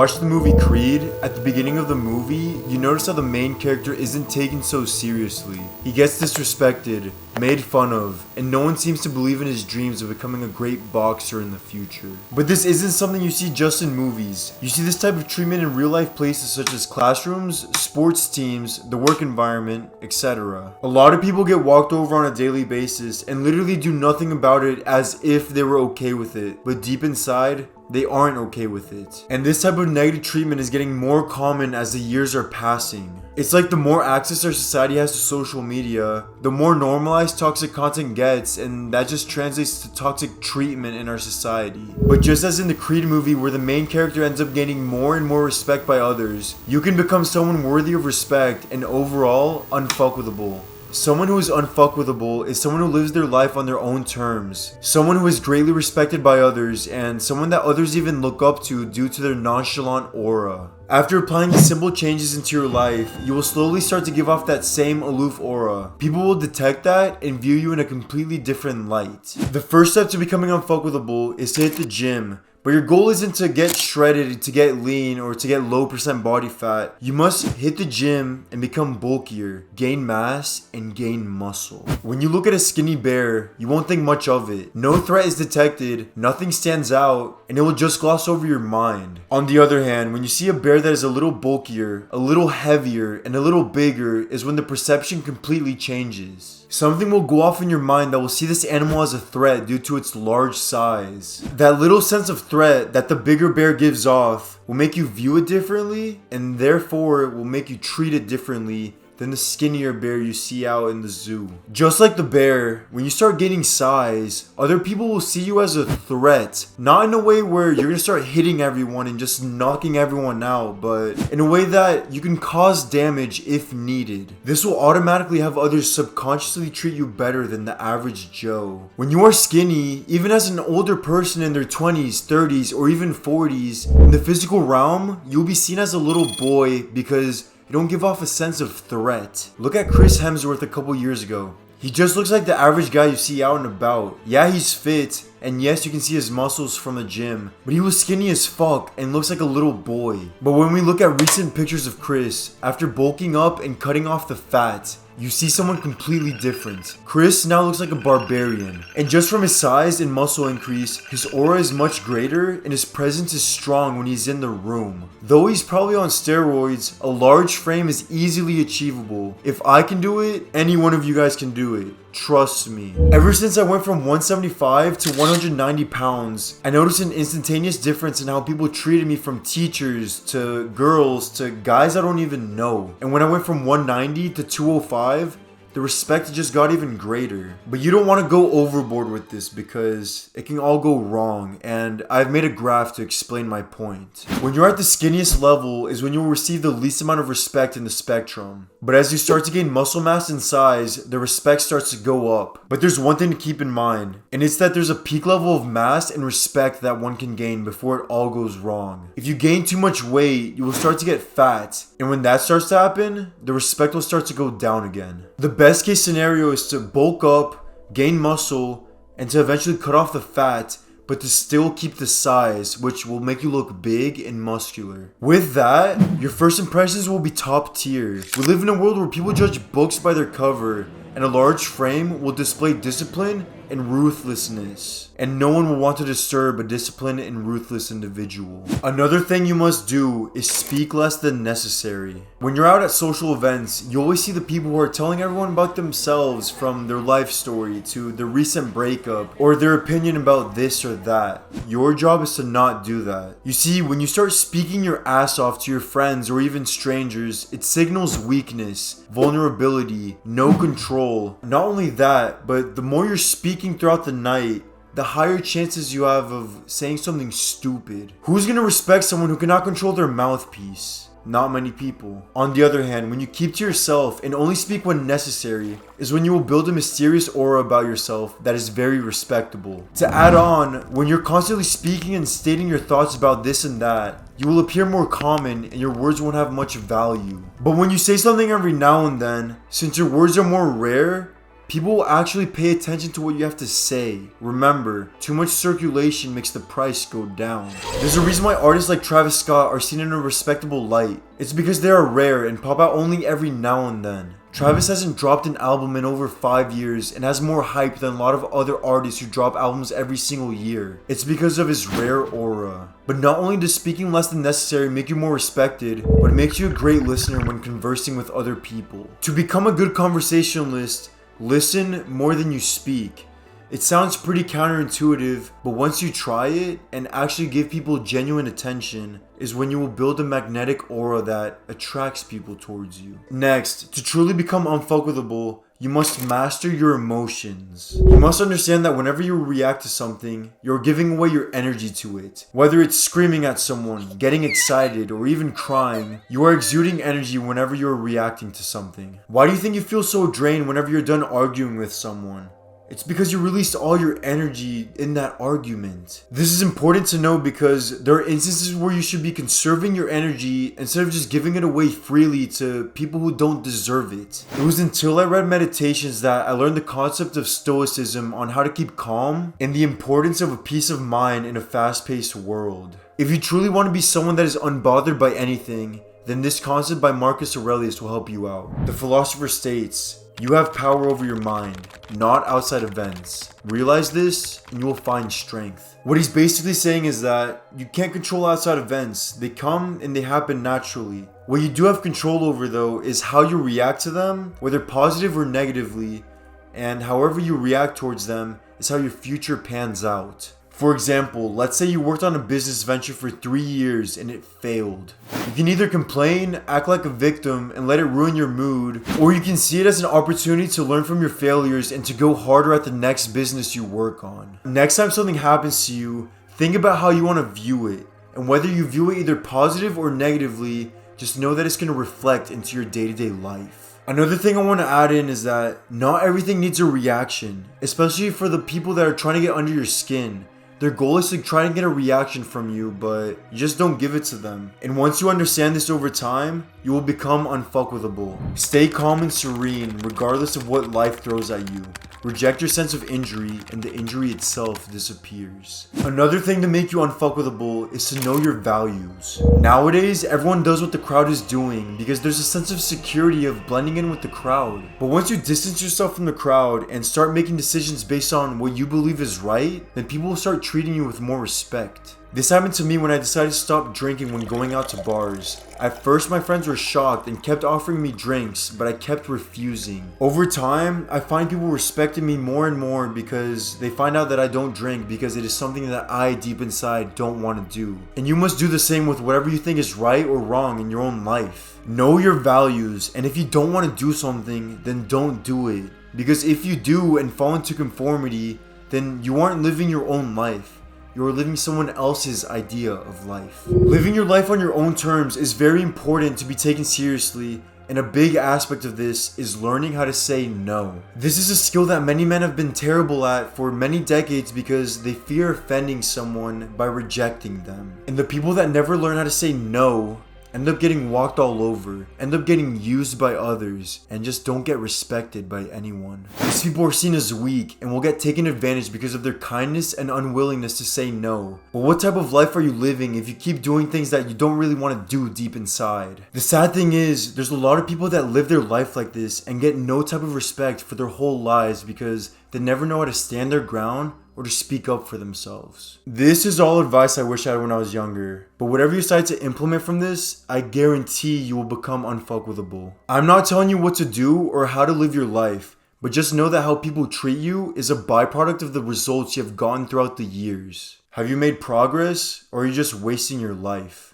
watch the movie Creed, at the beginning of the movie, you notice how the main character isn't taken so seriously. He gets disrespected, made fun of, and no one seems to believe in his dreams of becoming a great boxer in the future. But this isn't something you see just in movies. You see this type of treatment in real life places such as classrooms, sports teams, the work environment, etc. A lot of people get walked over on a daily basis and literally do nothing about it as if they were okay with it, but deep inside, they aren't okay with it. And this type of negative treatment is getting more common as the years are passing. It's like the more access our society has to social media, the more normalized toxic content gets, and that just translates to toxic treatment in our society. But just as in the Creed movie where the main character ends up gaining more and more respect by others, you can become someone worthy of respect and overall unfuckwithable. Someone who is unfuckwithable is someone who lives their life on their own terms. Someone who is greatly respected by others and someone that others even look up to due to their nonchalant aura. After applying the simple changes into your life, you will slowly start to give off that same aloof aura. People will detect that and view you in a completely different light. The first step to becoming unfuckwithable is to hit the gym. But your goal isn't to get shredded, to get lean, or to get low percent body fat. You must hit the gym and become bulkier, gain mass, and gain muscle. When you look at a skinny bear, you won't think much of it. No threat is detected, nothing stands out, and it will just gloss over your mind. On the other hand, when you see a bear that is a little bulkier, a little heavier, and a little bigger is when the perception completely changes. Something will go off in your mind that will see this animal as a threat due to its large size. That little sense of threat that the bigger bear gives off will make you view it differently, and therefore will make you treat it differently than the skinnier bear you see out in the zoo. Just like the bear, when you start gaining size, other people will see you as a threat. Not in a way where you're gonna start hitting everyone and just knocking everyone out, but in a way that you can cause damage if needed. This will automatically have others subconsciously treat you better than the average Joe. When you are skinny, even as an older person in their 20s, 30s, or even 40s, in the physical realm, you'll be seen as a little boy because you don't give off a sense of threat. Look at Chris Hemsworth a couple years ago. He just looks like the average guy you see out and about. Yeah, he's fit, and yes, you can see his muscles from the gym, but he was skinny as fuck and looks like a little boy. But when we look at recent pictures of Chris, after bulking up and cutting off the fat, you see someone completely different. Chris now looks like a barbarian. And just from his size and muscle increase, his aura is much greater and his presence is strong when he's in the room. Though he's probably on steroids, a large frame is easily achievable. If I can do it, any one of you guys can do it. Trust me. Ever since I went from 175 to 190 pounds, I noticed an instantaneous difference in how people treated me, from teachers to girls to guys I don't even know. And when I went from 190 to 205, the respect just got even greater. But you don't want to go overboard with this because it can all go wrong, and I've made a graph to explain my point. When you're at the skinniest level is when you'll receive the least amount of respect in the spectrum. But as you start to gain muscle mass and size, the respect starts to go up. But there's one thing to keep in mind, and it's that there's a peak level of mass and respect that one can gain before it all goes wrong. If you gain too much weight, you will start to get fat, and when that starts to happen, the respect will start to go down again. The best case scenario is to bulk up, gain muscle, and to eventually cut off the fat, but to still keep the size, which will make you look big and muscular. With that, your first impressions will be top tier. We live in a world where people judge books by their cover, and a large frame will display discipline and ruthlessness. And no one will want to disturb a disciplined and ruthless individual. Another thing you must do is speak less than necessary. When you're out at social events, you always see the people who are telling everyone about themselves, from their life story to their recent breakup or their opinion about this or that. Your job is to not do that. You see, when you start speaking your ass off to your friends or even strangers, it signals weakness, vulnerability, no control. Not only that, but the more you're speaking throughout the night, the higher chances you have of saying something stupid. Who's gonna respect someone who cannot control their mouthpiece? Not many people. On the other hand, when you keep to yourself and only speak when necessary, is when you will build a mysterious aura about yourself that is very respectable. To add on, when you're constantly speaking and stating your thoughts about this and that, you will appear more common and your words won't have much value. But when you say something every now and then, since your words are more rare, People will actually pay attention to what you have to say. Remember, too much circulation makes the price go down. There's a reason why artists like Travis Scott are seen in a respectable light. It's because they are rare and pop out only every now and then. Travis hasn't dropped an album in over 5 years and has more hype than a lot of other artists who drop albums every single year. It's because of his rare aura. But not only does speaking less than necessary make you more respected, but it makes you a great listener when conversing with other people. To become a good conversationalist, listen more than you speak. It sounds pretty counterintuitive, but once you try it and actually give people genuine attention is when you will build a magnetic aura that attracts people towards you. Next, to truly become unfuckwithable, you must master your emotions. You must understand that whenever you react to something, you're giving away your energy to it. Whether it's screaming at someone, getting excited, or even crying, you are exuding energy whenever you're reacting to something. Why do you think you feel so drained whenever you're done arguing with someone? It's because you released all your energy in that argument. This is important to know because there are instances where you should be conserving your energy instead of just giving it away freely to people who don't deserve it. It was until I read Meditations that I learned the concept of stoicism on how to keep calm and the importance of a peace of mind in a fast-paced world. If you truly want to be someone that is unbothered by anything, then this concept by Marcus Aurelius will help you out. The philosopher states, "You have power over your mind, not outside events. Realize this and you will find strength." What he's basically saying is that you can't control outside events. They come and they happen naturally. What you do have control over though is how you react to them, whether positive or negatively, and however you react towards them is how your future pans out. For example, let's say you worked on a business venture for 3 years and it failed. You can either complain, act like a victim, and let it ruin your mood, or you can see it as an opportunity to learn from your failures and to go harder at the next business you work on. Next time something happens to you, think about how you want to view it, and whether you view it either positive or negatively, just know that it's going to reflect into your day-to-day life. Another thing I want to add in is that not everything needs a reaction, especially for the people that are trying to get under your skin. Their goal is to try and get a reaction from you, but you just don't give it to them. And once you understand this over time, you will become unfuckwithable. Stay calm and serene regardless of what life throws at you. Reject your sense of injury and the injury itself disappears. Another thing to make you unfuckwithable is to know your values. Nowadays, everyone does what the crowd is doing because there's a sense of security of blending in with the crowd. But once you distance yourself from the crowd and start making decisions based on what you believe is right, then people will start treating you with more respect. This happened to me when I decided to stop drinking when going out to bars. At first, my friends were shocked and kept offering me drinks, but I kept refusing. Over time, I find people respecting me more and more because they find out that I don't drink because it is something that I deep inside don't want to do. And you must do the same with whatever you think is right or wrong in your own life. Know your values, and if you don't want to do something, then don't do it. Because if you do and fall into conformity, then you aren't living your own life. You're living someone else's idea of life. Living your life on your own terms is very important to be taken seriously, and a big aspect of this is learning how to say no. This is a skill that many men have been terrible at for many decades because they fear offending someone by rejecting them. And the people that never learn how to say no end up getting walked all over, end up getting used by others, and just don't get respected by anyone. These people are seen as weak and will get taken advantage because of their kindness and unwillingness to say no. But what type of life are you living if you keep doing things that you don't really want to do deep inside? The sad thing is, there's a lot of people that live their life like this and get no type of respect for their whole lives because they never know how to stand their ground or to speak up for themselves. This is all advice I wish I had when I was younger, but whatever you decide to implement from this, I guarantee you will become unfuckwithable. I'm not telling you what to do or how to live your life, but just know that how people treat you is a byproduct of the results you have gotten throughout the years. Have you made progress, or are you just wasting your life?